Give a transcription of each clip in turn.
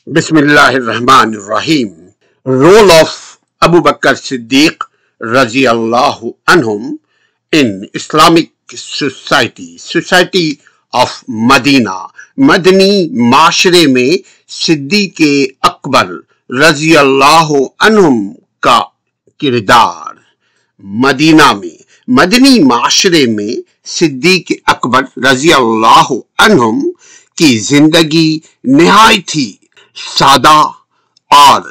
Bismillahirrahmanirrahim. Role of Abu Bakr Siddiq radiallahu anhum in Islamic society. Society of Madina. مدنی معاشرے میں صدیق اکبر رضی اللہ عنہم کا کردار. مدینہ میں مدنی معاشرے میں صدیق اکبر رضی اللہ عنہم کی زندگی نہایت ہی سادہ اور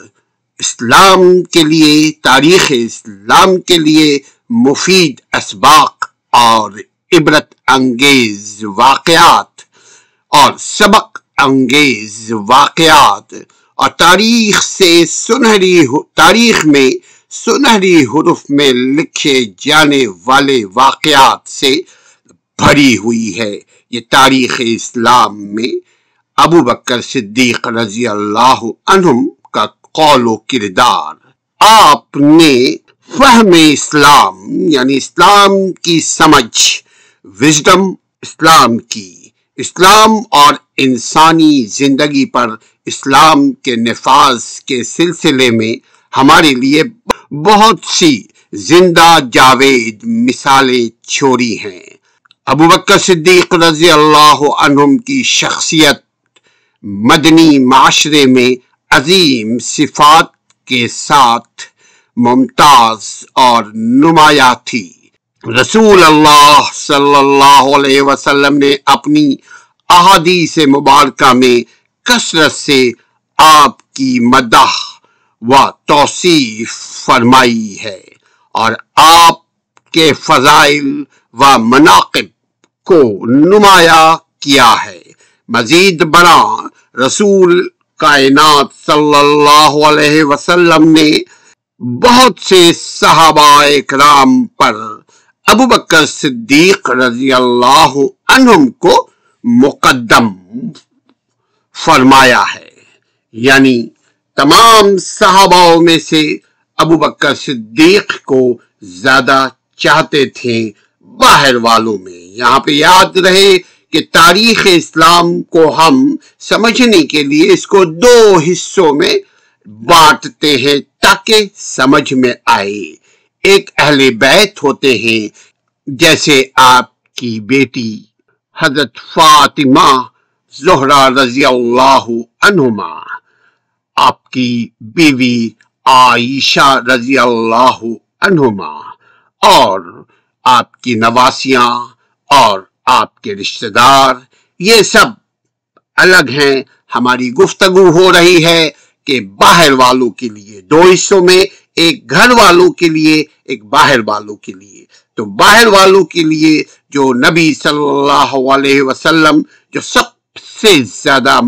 اسلام کے لیے تاریخ اسلام کے لیے مفید اسباق اور عبرت انگیز واقعات اور سبق انگیز واقعات اور تاریخ میں سنہری حروف میں لکھے جانے والے واقعات سے بھری ہوئی ہے. یہ تاریخ اسلام میں ابو بکر صدیق رضی اللہ عنہم کا قول و کردار. آپ نے فہم اسلام یعنی اسلام کی سمجھ، وژڈم اسلام اور انسانی زندگی پر اسلام کے نفاذ کے سلسلے میں ہمارے لیے بہت سی زندہ جاوید مثالیں چھوڑی ہیں. ابو بکر صدیق رضی اللہ عنہم کی شخصیت مدنی معاشرے میں عظیم صفات کے ساتھ ممتاز اور نمایاں تھی. رسول اللہ صلی اللہ علیہ وسلم نے اپنی احادیث مبارکہ میں کثرت سے آپ کی مدح و توصیف فرمائی ہے اور آپ کے فضائل و مناقب کو نمایاں کیا ہے. مزید برآں رسول کائنات صلی اللہ علیہ وسلم نے بہت سے صحابہ کرام پر ابو بکر صدیق رضی اللہ عنہم کو مقدم فرمایا ہے. یعنی تمام صحابہ میں سے ابو بکر صدیق کو زیادہ چاہتے تھے باہر والوں میں. یہاں پہ یاد رہے کہ تاریخ اسلام کو ہم سمجھنے کے لیے اس کو دو حصوں میں بانٹتے ہیں تاکہ سمجھ میں آئے. ایک اہل بیت ہوتے ہیں جیسے آپ کی بیٹی حضرت فاطمہ زہرا رضی اللہ عنہما، آپ کی بیوی عائشہ رضی اللہ عنہما، اور آپ کی نواسیاں اور آپ کے رشتہ دار. یہ سب الگ ہیں. ہماری گفتگو ہو رہی ہے کہ باہر والوں کے لیے دو حصوں میں، ایک گھر والوں کے لیے ایک باہر والوں کے لیے. تو باہر والوں کے لیے جو نبی صلی اللہ علیہ وسلم جو سب سے زیادہ